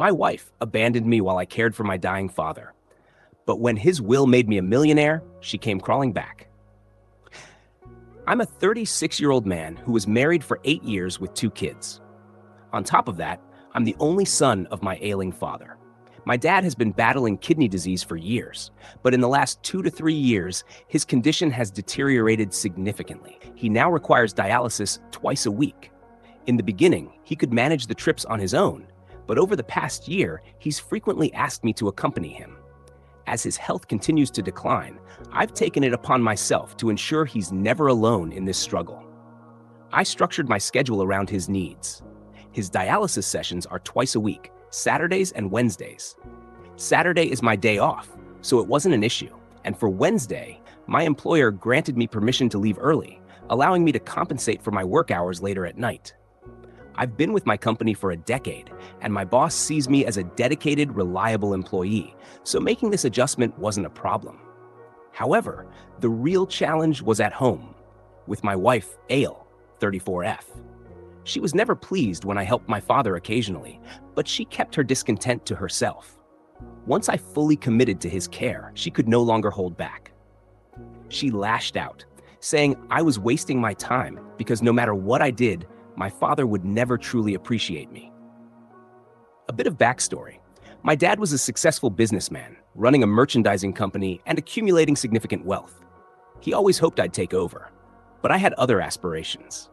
My wife abandoned me while I cared for my dying father. But when his will made me a millionaire, she came crawling back. I'm a 36-year-old man who was married for 8 years with 2 kids. On top of that, I'm the only son of my ailing father. My dad has been battling kidney disease for years, but in the last 2 to 3 years, his condition has deteriorated significantly. He now requires dialysis twice a week. In the beginning, he could manage the trips on his own, but over the past year, he's frequently asked me to accompany him. As his health continues to decline, I've taken it upon myself to ensure he's never alone in this struggle. I structured my schedule around his needs. His dialysis sessions are twice a week, Saturdays and Wednesdays. Saturday is my day off, so it wasn't an issue. And for Wednesday, my employer granted me permission to leave early, allowing me to compensate for my work hours later at night. I've been with my company for a decade, and my boss sees me as a dedicated, reliable employee, so making this adjustment wasn't a problem. However, the real challenge was at home, with my wife, Ale, 34F. She was never pleased when I helped my father occasionally, but she kept her discontent to herself. Once I fully committed to his care, she could no longer hold back. She lashed out, saying I was wasting my time because no matter what I did, my father would never truly appreciate me. A bit of backstory. My dad was a successful businessman, running a merchandising company and accumulating significant wealth. He always hoped I'd take over, but I had other aspirations.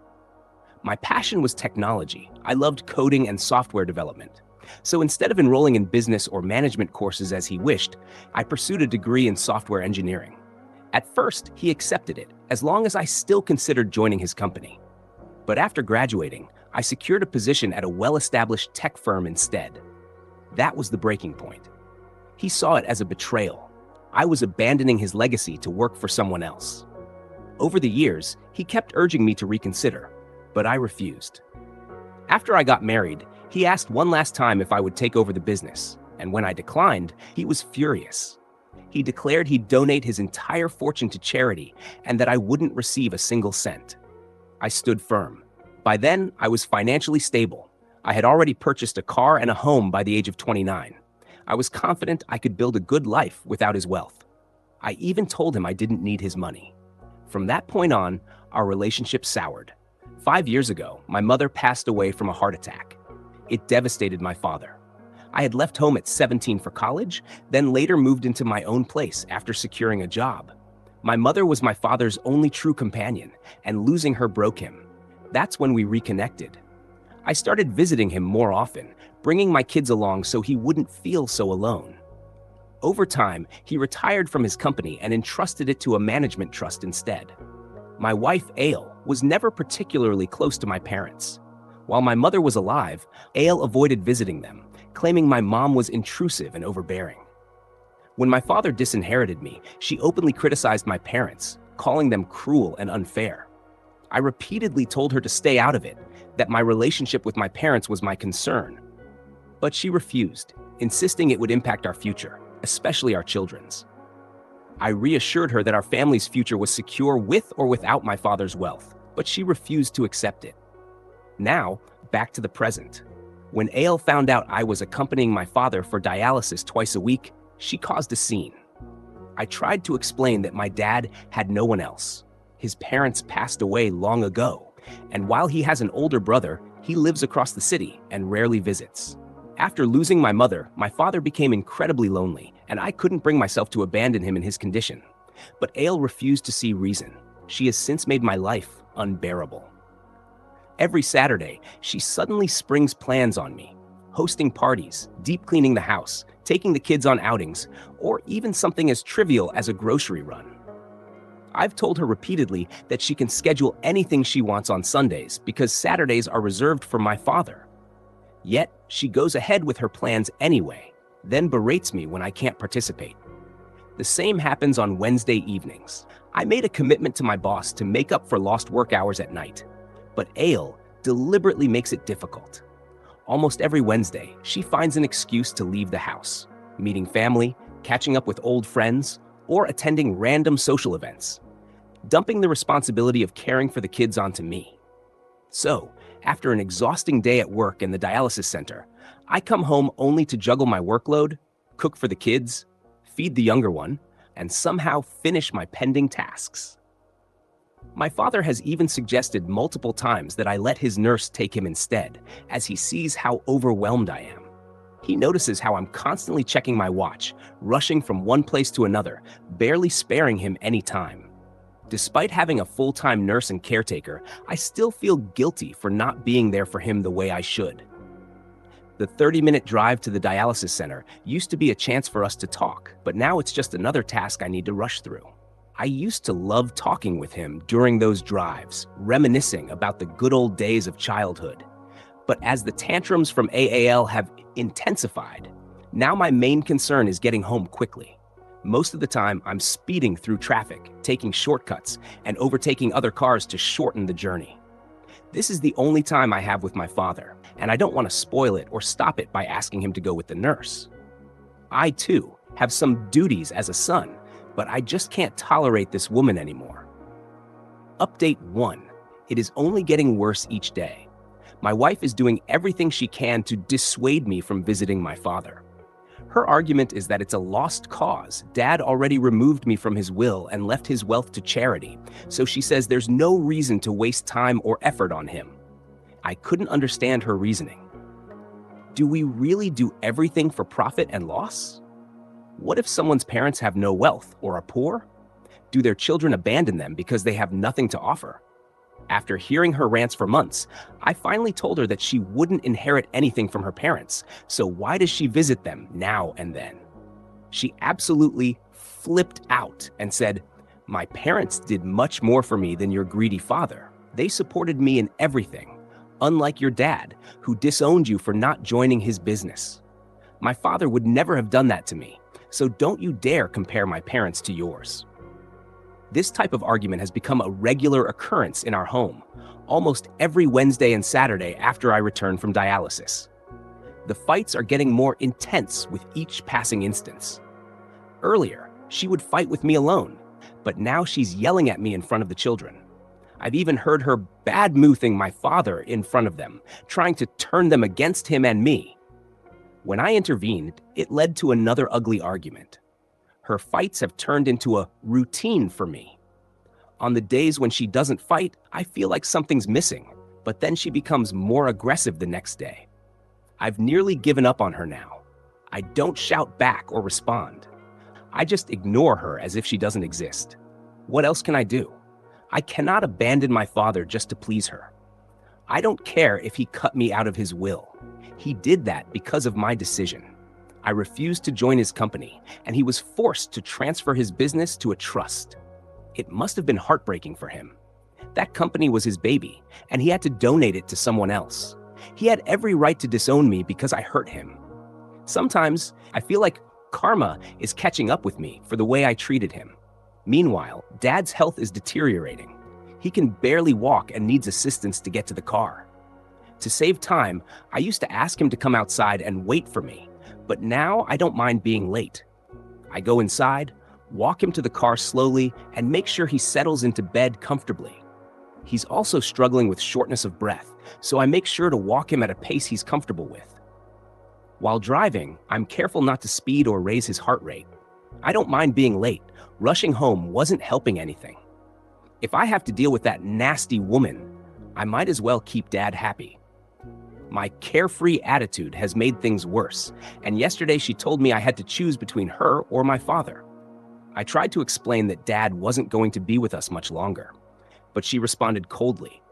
My passion was technology. I loved coding and software development. So instead of enrolling in business or management courses as he wished, I pursued a degree in software engineering. At first, he accepted it, as long as I still considered joining his company. But after graduating, I secured a position at a well-established tech firm instead. That was the breaking point. He saw it as a betrayal. I was abandoning his legacy to work for someone else. Over the years, he kept urging me to reconsider, but I refused. After I got married, he asked one last time if I would take over the business, and when I declined, he was furious. He declared he'd donate his entire fortune to charity and that I wouldn't receive a single cent. I stood firm. By then, I was financially stable. I had already purchased a car and a home by the age of 29. I was confident I could build a good life without his wealth. I even told him I didn't need his money. From that point on, our relationship soured. 5 years ago, my mother passed away from a heart attack. It devastated my father. I had left home at 17 for college, then later moved into my own place after securing a job. My mother was my father's only true companion, and losing her broke him. That's when we reconnected. I started visiting him more often, bringing my kids along so he wouldn't feel so alone. Over time, he retired from his company and entrusted it to a management trust instead. My wife, Ale, was never particularly close to my parents. While my mother was alive, Ale avoided visiting them, claiming my mom was intrusive and overbearing. When my father disinherited me, she openly criticized my parents, calling them cruel and unfair. I repeatedly told her to stay out of it, that my relationship with my parents was my concern. But she refused, insisting it would impact our future, especially our children's. I reassured her that our family's future was secure with or without my father's wealth, but she refused to accept it. Now, back to the present. When Ale found out I was accompanying my father for dialysis twice a week, she caused a scene. I tried to explain that my dad had no one else. His parents passed away long ago, and while he has an older brother, he lives across the city and rarely visits. After losing my mother, my father became incredibly lonely, and I couldn't bring myself to abandon him in his condition. But Ale refused to see reason. She has since made my life unbearable. Every Saturday, she suddenly springs plans on me, hosting parties, deep cleaning the house, taking the kids on outings, or even something as trivial as a grocery run. I've told her repeatedly that she can schedule anything she wants on Sundays because Saturdays are reserved for my father. Yet, she goes ahead with her plans anyway, then berates me when I can't participate. The same happens on Wednesday evenings. I made a commitment to my boss to make up for lost work hours at night, but Ale deliberately makes it difficult. Almost every Wednesday, she finds an excuse to leave the house, meeting family, catching up with old friends, or attending random social events, dumping the responsibility of caring for the kids onto me. So, after an exhausting day at work in the dialysis center, I come home only to juggle my workload, cook for the kids, feed the younger one, and somehow finish my pending tasks. My father has even suggested multiple times that I let his nurse take him instead, as he sees how overwhelmed I am. He notices how I'm constantly checking my watch, rushing from one place to another, barely sparing him any time. Despite having a full-time nurse and caretaker, I still feel guilty for not being there for him the way I should. The 30-minute drive to the dialysis center used to be a chance for us to talk, but now it's just another task I need to rush through. I used to love talking with him during those drives, reminiscing about the good old days of childhood. But as the tantrums from AAL have intensified, now my main concern is getting home quickly. Most of the time, I'm speeding through traffic, taking shortcuts, and overtaking other cars to shorten the journey. This is the only time I have with my father, and I don't want to spoil it or stop it by asking him to go with the nurse. I, too, have some duties as a son, but I just can't tolerate this woman anymore. Update 1. It is only getting worse each day. My wife is doing everything she can to dissuade me from visiting my father. Her argument is that it's a lost cause. Dad already removed me from his will and left his wealth to charity, so she says there's no reason to waste time or effort on him. I couldn't understand her reasoning. Do we really do everything for profit and loss? What if someone's parents have no wealth or are poor? Do their children abandon them because they have nothing to offer? After hearing her rants for months, I finally told her that she wouldn't inherit anything from her parents, so why does she visit them now and then? She absolutely flipped out and said, "My parents did much more for me than your greedy father. They supported me in everything, unlike your dad, who disowned you for not joining his business. My father would never have done that to me, so don't you dare compare my parents to yours." This type of argument has become a regular occurrence in our home, almost every Wednesday and Saturday after I return from dialysis. The fights are getting more intense with each passing instance. Earlier, she would fight with me alone, but now she's yelling at me in front of the children. I've even heard her bad-mouthing my father in front of them, trying to turn them against him and me. When I intervened, it led to another ugly argument. Her fights have turned into a routine for me. On the days when she doesn't fight, I feel like something's missing, but then she becomes more aggressive the next day. I've nearly given up on her now. I don't shout back or respond. I just ignore her as if she doesn't exist. What else can I do? I cannot abandon my father just to please her. I don't care if he cut me out of his will. He did that because of my decision. I refused to join his company, and he was forced to transfer his business to a trust. It must have been heartbreaking for him. That company was his baby, and he had to donate it to someone else. He had every right to disown me because I hurt him. Sometimes I feel like karma is catching up with me for the way I treated him. Meanwhile, Dad's health is deteriorating. He can barely walk and needs assistance to get to the car. To save time, I used to ask him to come outside and wait for me, but now I don't mind being late. I go inside, walk him to the car slowly, and make sure he settles into bed comfortably. He's also struggling with shortness of breath, so I make sure to walk him at a pace he's comfortable with. While driving, I'm careful not to speed or raise his heart rate. I don't mind being late. Rushing home wasn't helping anything. If I have to deal with that nasty woman, I might as well keep Dad happy. My carefree attitude has made things worse, and yesterday she told me I had to choose between her or my father. I tried to explain that Dad wasn't going to be with us much longer, but she responded coldly.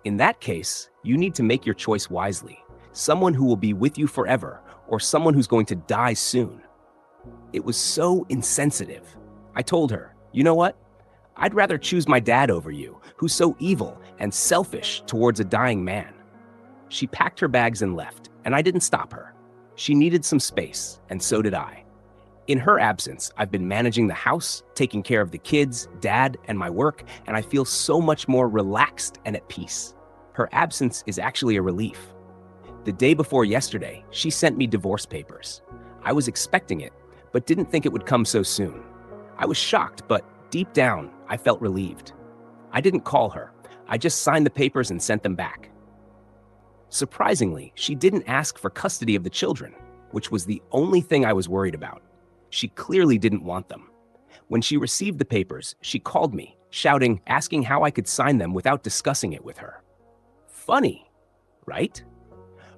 In that case, you need to make your choice wisely. Someone who will be with you forever, or someone who's going to die soon. It was so insensitive. I told her, you know what? I'd rather choose my dad over you, who's so evil and selfish towards a dying man. She packed her bags and left, and I didn't stop her. She needed some space, and so did I. In her absence, I've been managing the house, taking care of the kids, Dad, and my work, and I feel so much more relaxed and at peace. Her absence is actually a relief. The day before yesterday, she sent me divorce papers. I was expecting it, but didn't think it would come so soon. I was shocked, but deep down, I felt relieved. I didn't call her. I just signed the papers and sent them back. Surprisingly, she didn't ask for custody of the children, which was the only thing I was worried about. She clearly didn't want them. When she received the papers, she called me, shouting, asking how I could sign them without discussing it with her. Funny, right?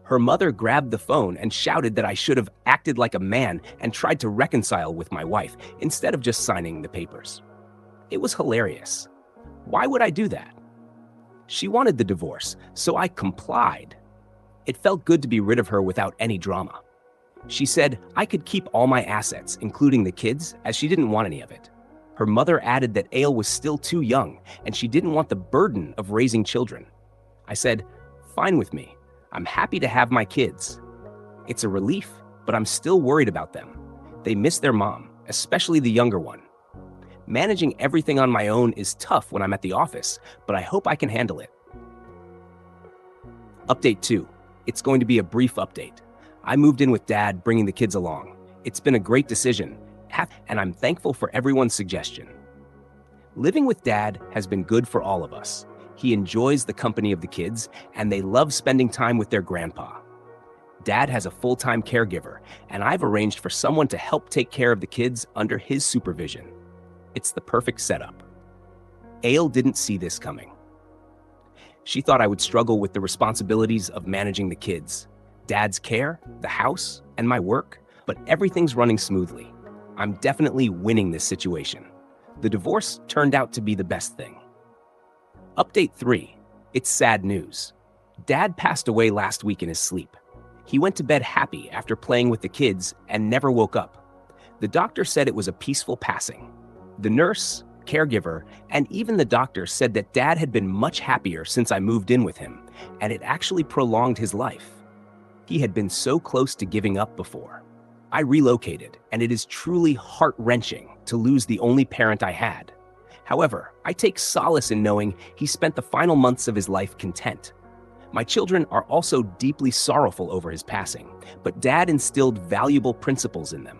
Her mother grabbed the phone and shouted that I should have acted like a man and tried to reconcile with my wife instead of just signing the papers. It was hilarious. Why would I do that? She wanted the divorce, so I complied. It felt good to be rid of her without any drama. She said I could keep all my assets, including the kids, as she didn't want any of it. Her mother added that Ale was still too young and she didn't want the burden of raising children. I said, fine with me. I'm happy to have my kids. It's a relief, but I'm still worried about them. They miss their mom, especially the younger one. Managing everything on my own is tough when I'm at the office, but I hope I can handle it. Update 2. It's going to be a brief update. I moved in with Dad, bringing the kids along. It's been a great decision, and I'm thankful for everyone's suggestion. Living with Dad has been good for all of us. He enjoys the company of the kids, and they love spending time with their grandpa. Dad has a full-time caregiver, and I've arranged for someone to help take care of the kids under his supervision. It's the perfect setup. Ale didn't see this coming. She thought I would struggle with the responsibilities of managing the kids, Dad's care, the house, and my work, but everything's running smoothly. I'm definitely winning this situation. The divorce turned out to be the best thing. Update 3. It's sad news. Dad passed away last week in his sleep. He went to bed happy after playing with the kids and never woke up. The doctor said it was a peaceful passing. The nurse, caregiver, and even the doctor said that Dad had been much happier since I moved in with him, and it actually prolonged his life. He had been so close to giving up before. I relocated, and it is truly heart-wrenching to lose the only parent I had. However, I take solace in knowing he spent the final months of his life content. My children are also deeply sorrowful over his passing, but Dad instilled valuable principles in them.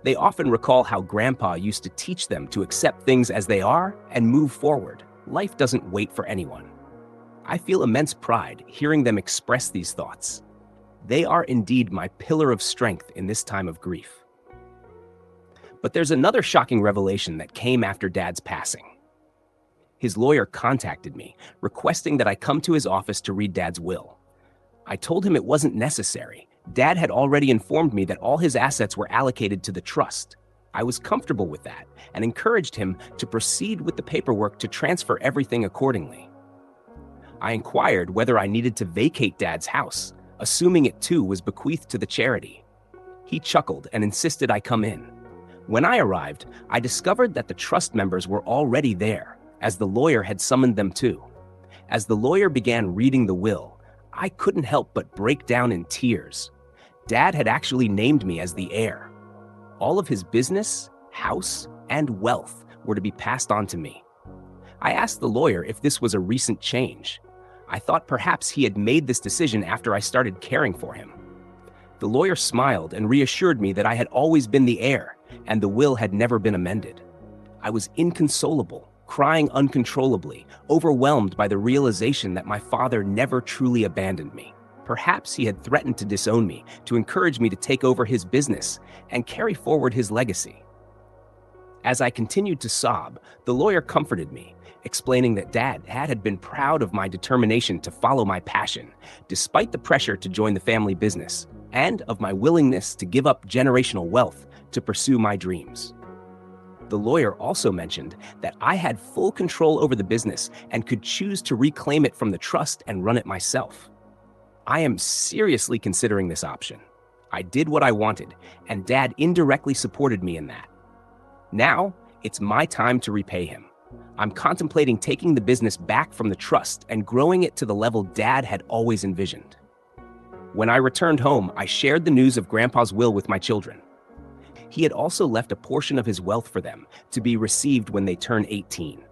They often recall how Grandpa used to teach them to accept things as they are and move forward. Life doesn't wait for anyone. I feel immense pride hearing them express these thoughts. They are indeed my pillar of strength in this time of grief. But there's another shocking revelation that came after Dad's passing. His lawyer contacted me, requesting that I come to his office to read Dad's will. I told him it wasn't necessary. Dad had already informed me that all his assets were allocated to the trust. I was comfortable with that and encouraged him to proceed with the paperwork to transfer everything accordingly. I inquired whether I needed to vacate Dad's house, assuming it too was bequeathed to the charity. He chuckled and insisted I come in. When I arrived, I discovered that the trust members were already there, as the lawyer had summoned them too. As the lawyer began reading the will, I couldn't help but break down in tears. Dad had actually named me as the heir. All of his business, house, and wealth were to be passed on to me. I asked the lawyer if this was a recent change. I thought perhaps he had made this decision after I started caring for him. The lawyer smiled and reassured me that I had always been the heir, and the will had never been amended. I was inconsolable, crying uncontrollably, overwhelmed by the realization that my father never truly abandoned me. Perhaps he had threatened to disown me, to encourage me to take over his business and carry forward his legacy. As I continued to sob, the lawyer comforted me, explaining that Dad had been proud of my determination to follow my passion, despite the pressure to join the family business, and of my willingness to give up generational wealth to pursue my dreams. The lawyer also mentioned that I had full control over the business and could choose to reclaim it from the trust and run it myself. I am seriously considering this option. I did what I wanted, and Dad indirectly supported me in that. Now, it's my time to repay him. I'm contemplating taking the business back from the trust and growing it to the level Dad had always envisioned. When I returned home, I shared the news of Grandpa's will with my children. He had also left a portion of his wealth for them to be received when they turn 18.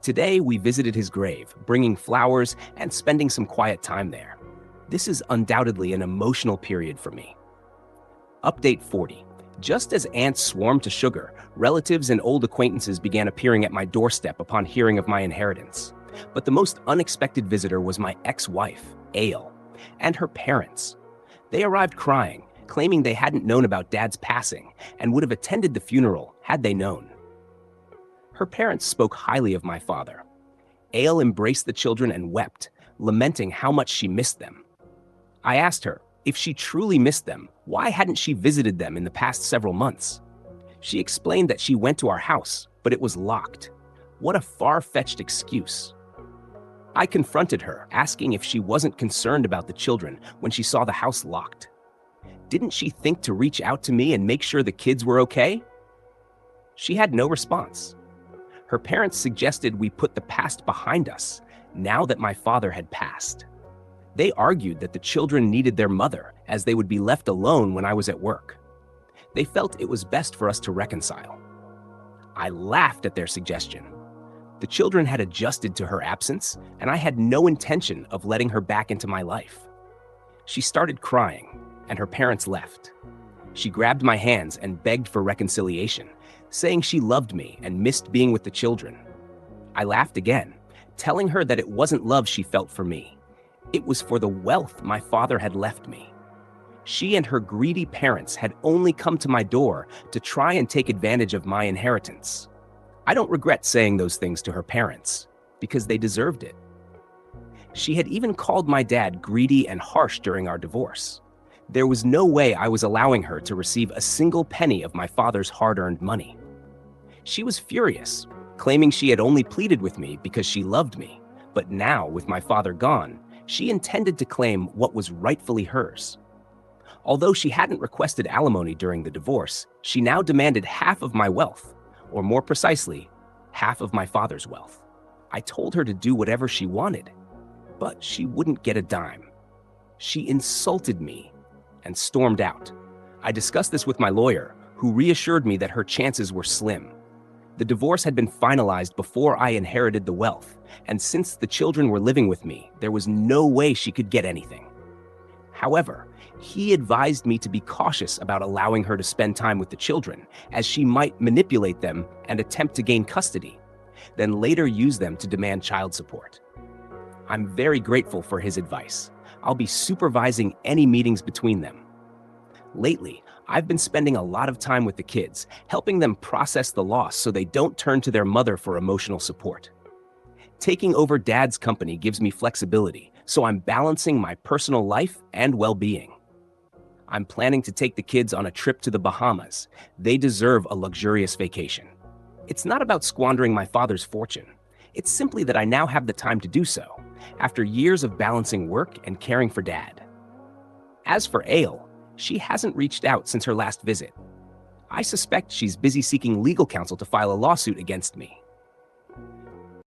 Today, we visited his grave, bringing flowers and spending some quiet time there. This is undoubtedly an emotional period for me. Update 40. Just as ants swarmed to sugar, relatives and old acquaintances began appearing at my doorstep upon hearing of my inheritance. But the most unexpected visitor was my ex-wife, Ale. and her parents. They arrived crying, claiming they hadn't known about Dad's passing and would have attended the funeral had they known. Her parents spoke highly of my father. Ale embraced the children and wept, lamenting how much she missed them. I asked her, if she truly missed them, why hadn't she visited them in the past several months? She explained that she went to our house, but it was locked. What a far-fetched excuse. I confronted her, asking if she wasn't concerned about the children when she saw the house locked. Didn't she think to reach out to me and make sure the kids were okay? She had no response. Her parents suggested we put the past behind us, now that my father had passed. They argued that the children needed their mother, as they would be left alone when I was at work. They felt it was best for us to reconcile. I laughed at their suggestion. The children had adjusted to her absence, and I had no intention of letting her back into my life. She started crying, and her parents left. She grabbed my hands and begged for reconciliation, saying she loved me and missed being with the children. I laughed again, telling her that it wasn't love she felt for me. It was for the wealth my father had left me. She and her greedy parents had only come to my door to try and take advantage of my inheritance. I don't regret saying those things to her parents, because they deserved it. She had even called my dad greedy and harsh during our divorce. There was no way I was allowing her to receive a single penny of my father's hard-earned money. She was furious, claiming she had only pleaded with me because she loved me, but now, with my father gone, she intended to claim what was rightfully hers. Although she hadn't requested alimony during the divorce, she now demanded half of my wealth, or more precisely, half of my father's wealth. I told her to do whatever she wanted, but she wouldn't get a dime. She insulted me and stormed out. I discussed this with my lawyer, who reassured me that her chances were slim. The divorce had been finalized before I inherited the wealth, and since the children were living with me, there was no way she could get anything. However, he advised me to be cautious about allowing her to spend time with the children, as she might manipulate them and attempt to gain custody, then later use them to demand child support. I'm very grateful for his advice. I'll be supervising any meetings between them. Lately, I've been spending a lot of time with the kids, helping them process the loss so they don't turn to their mother for emotional support. Taking over Dad's company gives me flexibility, so I'm balancing my personal life and well-being. I'm planning to take the kids on a trip to the Bahamas. They deserve a luxurious vacation. It's not about squandering my father's fortune. It's simply that I now have the time to do so, after years of balancing work and caring for Dad. As for Ale, she hasn't reached out since her last visit. I suspect she's busy seeking legal counsel to file a lawsuit against me.